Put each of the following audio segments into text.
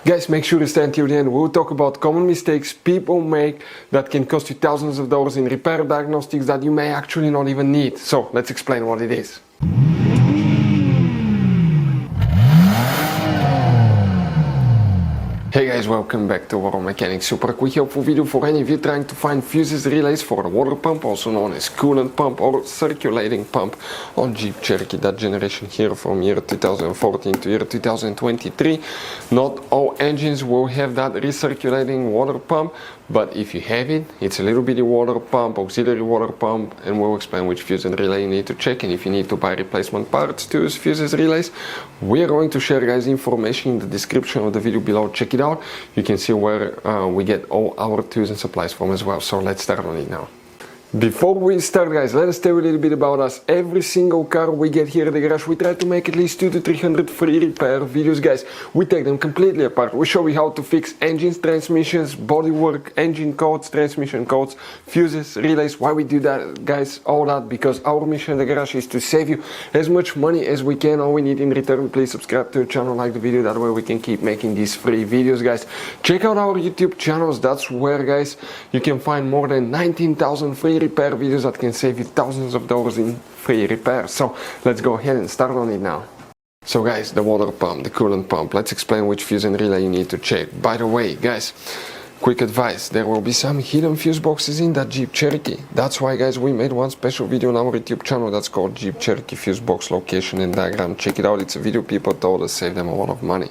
Guys, make sure to stay until the end. We'll talk about common mistakes people make that can cost you thousands of dollars in repair diagnostics that you may actually not even need. So let's explain what it is. Hey guys, welcome back to Auto Mechanics. Super quick helpful video for any of you trying to find fuses relays for the water pump, also known as coolant pump or circulating pump on Jeep Cherokee, that generation here from year 2014 to year 2023. Not all engines will have that recirculating water pump, but if you have it, it's a little bitty water pump, auxiliary water pump, and we'll explain which fuse and relay you need to check, and if you need to buy replacement parts to use fuses relays. We're going to share, guys, information in the description of the video below. Check it out. You can see where we get all our tools and supplies from as well. So let's start on it now. Before we start, guys, let us tell you a little bit about us. Every single car we get here at the garage, we try to make at least 200 to 300 free repair videos, guys. We take them completely apart. We show you how to fix engines, transmissions, bodywork, engine codes, transmission codes, fuses, relays. Why we do that, guys, all that because our mission at the garage is to save you as much money as we can. All we need in return, please subscribe to the channel, like the video, that way we can keep making these free videos, guys. Check out our YouTube channels. That's where, guys, you can find more than 19,000 free repair videos that can save you thousands of dollars in free repair. So let's go ahead and start on it now. So guys, the water pump, the coolant pump, let's explain which fuse and relay you need to check. By the way, guys, quick advice, there will be some hidden fuse boxes in that Jeep Cherokee. That's why, guys, we made one special video on our YouTube channel that's called Jeep Cherokee Fuse Box Location and Diagram. Check it out, it's a video people told us saved them a lot of money.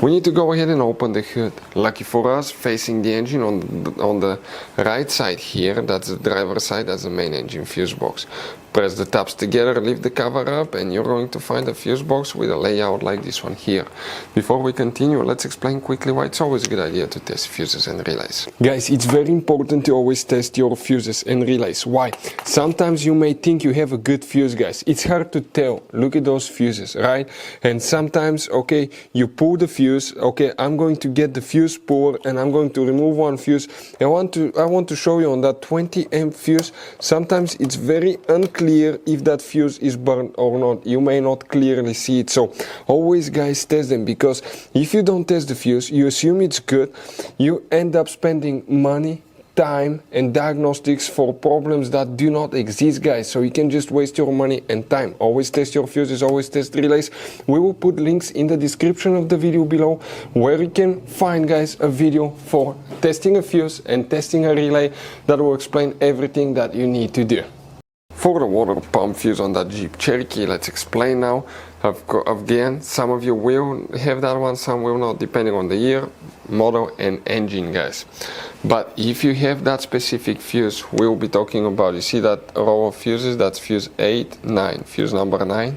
We need to go ahead and open the hood. Lucky for us, facing the engine on the right side here, that's the driver's side, that's the main engine fuse box. Press the tabs together, lift the cover up, and you're going to find a fuse box with a layout like this one here. Before we continue, let's explain quickly why it's always a good idea to test fuses and relays. Guys, it's very important to always test your fuses and relays. Why? Sometimes you may think you have a good fuse, guys. It's hard to tell. Look at those fuses, right? And sometimes, okay, you pull the fuse, okay, I'm going to get the fuse puller and I'm going to remove one fuse. I want to show you on that 20 amp fuse, sometimes it's very unclear if that fuse is burned or not. You may not clearly see it. So always, guys, test them, because if you don't test the fuse, you assume it's good, you end up spending money, time and diagnostics for problems that do not exist, guys. So you can just waste your money and time. Always test your fuses, always test relays. We will put links in the description of the video below where you can find, guys, a video for testing a fuse and testing a relay that will explain everything that you need to do. For the water pump fuse on that Jeep Cherokee, let's explain now. Again, some of you will have that one, some will not, depending on the year, model and engine, guys. But if you have that specific fuse, we'll be talking about, you see that row of fuses, that's fuse 8, 9, fuse number 9.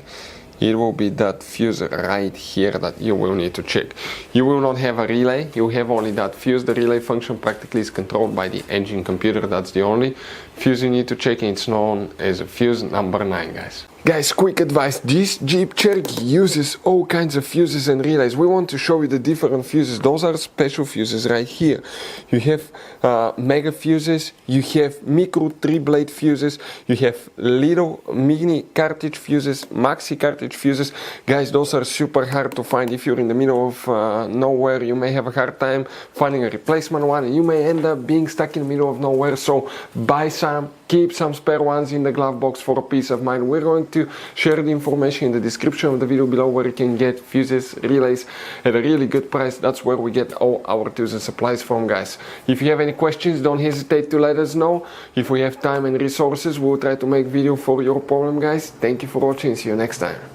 It will be that fuse right here that you will need to check. You will not have a relay, you have only that fuse. The relay function practically is controlled by the engine computer. That's the only fuse you need to check, and it's known as a fuse number 9, guys. Guys, quick advice, this Jeep Cherokee uses all kinds of fuses and relays. We want to show you the different fuses. Those are special fuses right here. You have mega fuses, you have micro 3-blade fuses, you have little mini cartridge fuses, maxi cartridge fuses. Guys, those are super hard to find. If you're in the middle of nowhere, you may have a hard time finding a replacement one, and you may end up being stuck in the middle of nowhere. So buy some, keep some spare ones in the glove box for a peace of mind. We're going to share the information in the description of the video below where you can get fuses, relays at a really good price. That's where we get all our tools and supplies from, guys. If you have any questions, don't hesitate to let us know. If we have time and resources, we'll try to make video for your problem, guys. Thank you for watching. See you next time.